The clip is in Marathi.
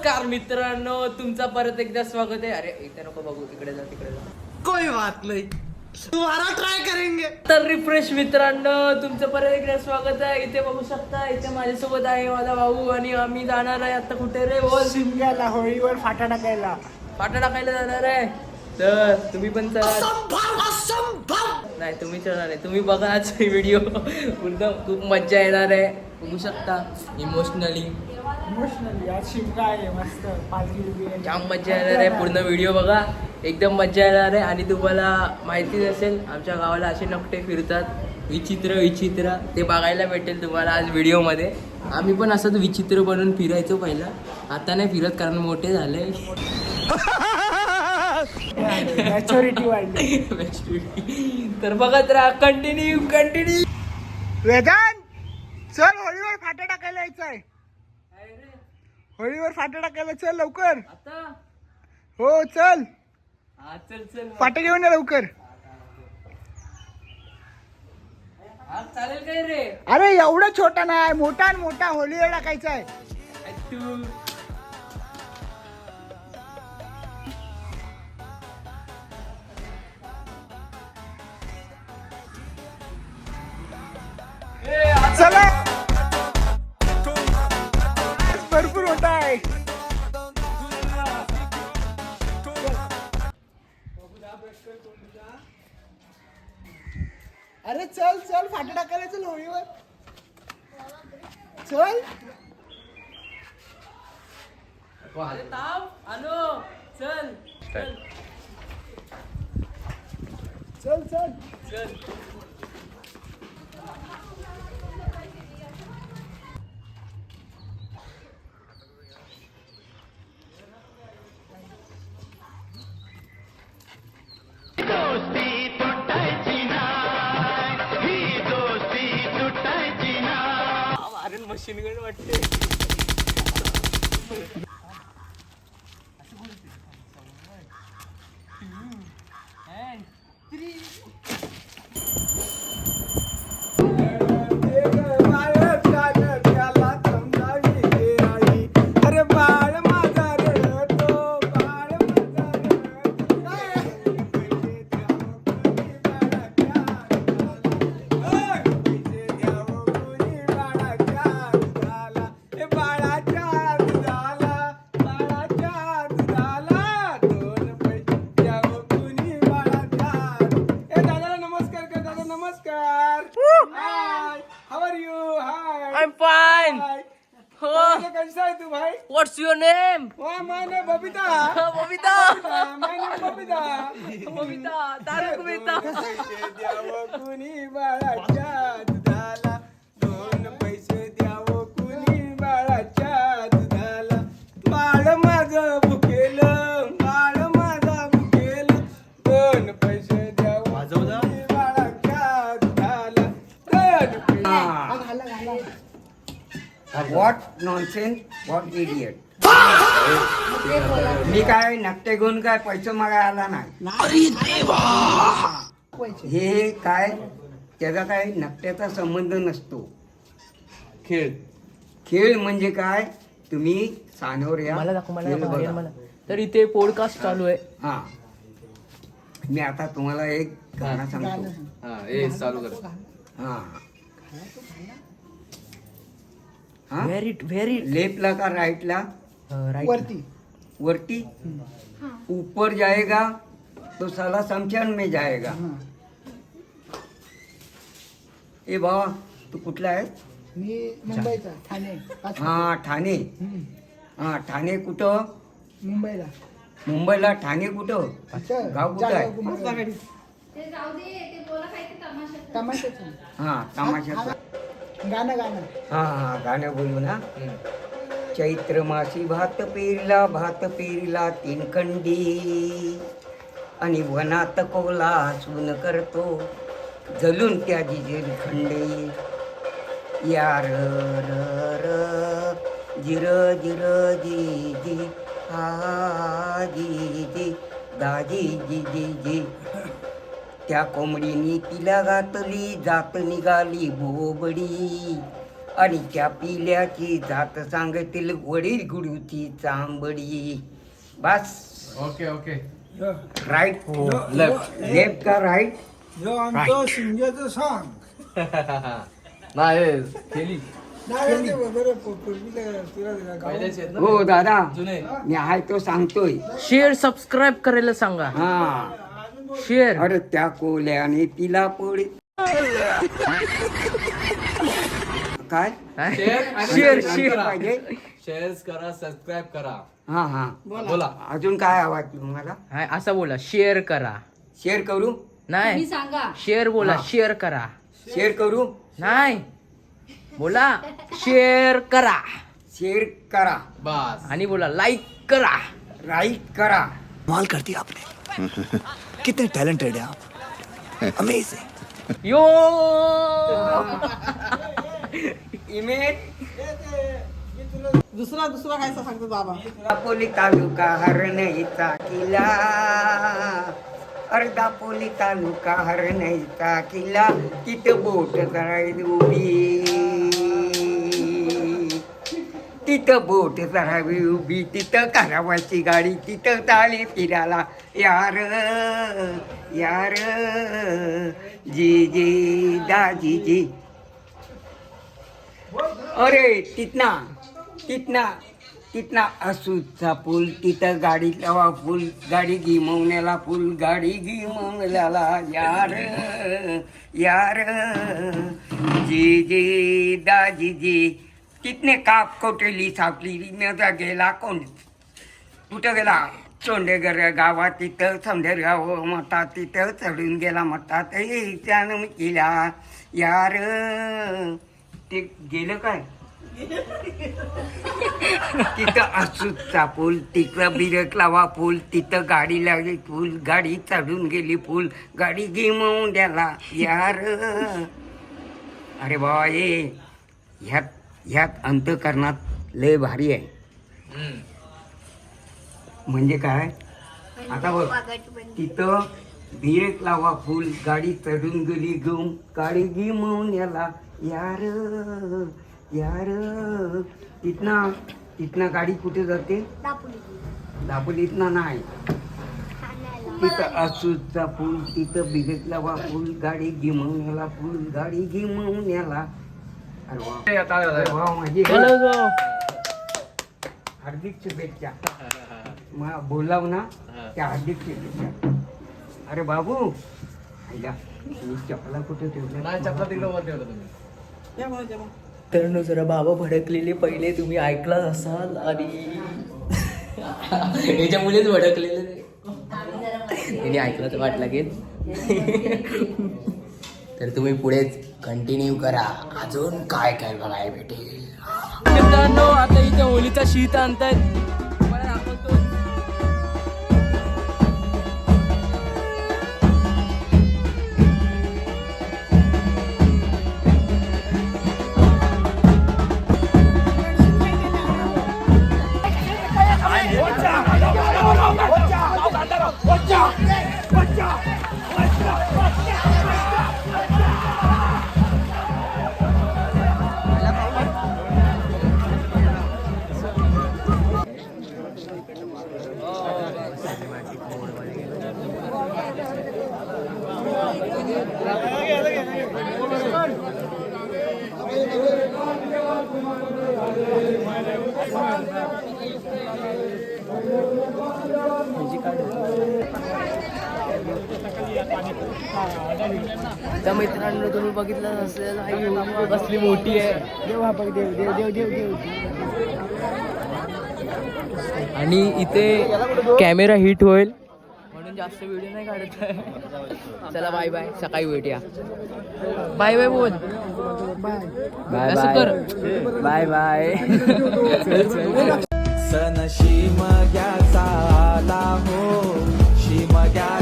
नमस्कार मित्रांनो, तुमचा परत एकदा स्वागत आहे. अरे इथे नको बघू, तिकडे जा तिकडे जा. कोई बात नहीं, दोबारा ट्राय करेंगे. तर रिफ्रेश मित्रांनो, तुमचं परत एकदा स्वागत आहे. इथे बघू शकता, इथे माझ्यासोबत आहे माझा भाऊ आणि आम्ही जाणार आहे आता कुठे रे बोल. शिमग्याला होळीवर फाटा टाकायला. फाटा टाकायला जाणार आहे. तर तुम्ही पण चला. असंभव असंभव. नाही तुम्ही चला नाही, तुम्ही बघा आज व्हिडिओ पूर्ण खूप मज्जा येणार आहे. बघू शकता इमोशनली आज शिमगा आहे मस्त पालखी. जाम मज्जा येणार आहे. पूर्ण व्हिडिओ बघा, एकदम मज्जा येणार आहे. आणि तुम्हाला माहितीच असेल आमच्या गावाला असे नकटे फिरतात विचित्र विचित्र, ते बघायला भेटेल तुम्हाला आज व्हिडिओमध्ये. आम्ही पण असंच विचित्र बनून फिरायचो पहिला, आता नाही फिरत कारण मोठे झाले. मॅच्युरिटी वाढली. तर बघत राहा, कंटिन्यू कंटिन्यू. वेदांत चल, होळीवर फाटा टाकायला यायचंय. होळीवर फाटा टाकायला चल लवकर. आता हो चल, हा चल चल फाटा घेऊन ये लवकर. हा चालेल काय रे. अरे एवढा छोटा नाही, मोठा आणि मोठा होळीवर टाकायचा आहे. तू चला, भरपूर मोठा आहे. अरे चल चल, फाटा टाकायला चल होळीवर. चल थांब, आलो. चल चल चल चल. चल. मशीन गन वाटते. अरे बाळ माझा रडतो, बाळ बाळाच्या दुधाला, बाळाच्या दुधाला दोन पैसे द्यावं कुणी बाळाच्या. ए दादाला नमस्कार कर. दादा नमस्कार. Hi, how are you? Hi, I am fine. Hi. हो. कसा आहे तू भाई? What's your name? My name Babita. Babita. My name Babita. Babita Tarak Mehta. पैसे द्यावं कुणी बाळाच्या दुधाला, दोन पैसे द्यावं कुणी बाळाच्या दुधाला. बाळ माझं भुकेलं, बाळ माझं भुकेलं, दोन पैसे द्यावं कुणी बाळाच्या दुधाला. What nonsense, what idiot. मी काय नकटे घेऊन काय पैसे मागायला आला नाही. हे काय त्याचा काय नकट्याचा संबंध नसतो. खेळ खेळ म्हणजे काय, तुम्ही सानोर या मला दाखव, मला खेळ दाखव, बघा. मला. तर इथे पॉडकास्ट चालू आहे. हा, मी आता तुम्हाला एक गाणं सांगतो. चालू कर. हा हा, व्हेरी लेफ्टला का राईटला? राईट. वरती. वरती. ऊपर जाएगा तो साला शमशान में जाएगा. ए बाबा, तू कुठला आहे? मी मुंबईचा, ठाणे. हा ठाणे. हा ठाणे कुठं? मुंबईला. मुंबईला ठाणे कुठं? गाव कुठं आहे? तमाशाचं हा तमाशाचं. गाणं गाणं. हा हा गाणं बोलू ना. चैत्र मासी भात पेरला तीन खंडी, आणि वनात कोला सून करतो जलून त्या जिजेरी खंडे. यार र जिर जिर जी जी हा जी जी दाजी जी जी जी. त्या कोंबडीनी तिला घातली, जात निघाली बोबडी, आणि त्या पिल्याची जात सांगतील वडील गुरुची चांबडी. बस. Okay okay. राईट लेफ्ट का राईट? जो आमचं शिंग्याचं सांग. नाही केली. नाही बरं पूर्वीला तुला पहिलेच आहेत ना? हो दादा, जुने. मी आहे तो सांगतोय. शेअर सबस्क्राईब करायला सांगा. हा. शेअर. अरे त्या कोल्याने तिला पोळी काय शेअर पाहिजे. शेअर करा, सबस्क्राईब करा. हा हा बोला. अजून काय आवाज तुम्हाला? हाय असं बोला, शेअर करा. शेअर करू? नाही सांगा. शेअर बोला, हा. शेअर करा. शेअर करू? नाही बोला, शेअर करा. शेअर करा बस. आणि बोला लाईक करा. राईट करा. कमाल कर दिया आपने. कितने टैलेंटेड है आप. अमेजिंग. यो इमेज दुसरा काय सांगतो बाबा. दापोली तालुका हरणईचा किल्ला. अरे दापोली तालुका हरणईचा किल्ला. तिथं बोट करायची उभी. तिथं बोट करावी उभी. तिथं करावाची गाडी. तिथं चाले फिरायला यार यार जी जी दाजी जी. अरे तिथना असूचा पूल. तिथं गाडी लावा फुल. गाडी गिमवण्याला फुल. गाडी गिमवण्याला यार यार जी जी दाजी जी. तिथने काप कोटेली सापली. माझा गेला कोण कुठं गेला? चोंडेगर गावात. तिथं समडेर गाव म्हणतात. तिथं चढून गेला म्हणतात. त्यानं केला यार. ते गेलं काय? तिथं असूचा पूल. तिथं बिरक लावा फुल. तिथं गाडी लागली फुल. गाडी चढून गेली फुल. गाडी गिमवून द्याला यार. अरे बाबा ये ह्यात अंतःकरणात लय भारी आहे. म्हणजे काय? आता बघ, तिथं बिरक लावा फुल. गाडी चढून गेली घेऊन. गाडी गिमवून याला यार यार. तिथना गाडी कुठे जाते? दापोलीतनं नाही. तिथं असूचा पूल. तिथं बिगत लावा फुल. गाडी गिमवून याला फुल. गाडी गिमवून याला. अरे वा, अरे वा माझी हार्दिक शुभेच्छा. बोलाव ना त्या हार्दिक शुभेच्छा. अरे बाबू आईला मी चपला कुठे ठेवल्या? नाही चपला तिकडे वर ठेवलं तुम्ही. तर जरा बाबा भडकलेले पहिले तुम्ही ऐकलाच असाल. आणि याच्या मुलेच भडकलेले त्यांनी ऐकलं तर वाट लागेल. तर तुम्ही पुढेच कंटिन्यू करा. अजून काय काय बघायला भेटेल. मित्रांनो आता इथे होलीचा शीत आणतायत. तुम्हाला दाखवतो. तर मित्रांनो तुम्ही बघितलं असेल आई होळी कसली मोठी आहे. देव देव देव देव देव. आणि इथे कॅमेरा हिट होईल म्हणून जास्त व्हिडिओ नाही काढत आहे. चला बाय बाय. सकाळी भेटूया. बाय बाय बोल. बाय असं कर. Bye bye. सन शिमग्याचा आला हो. शिमग्या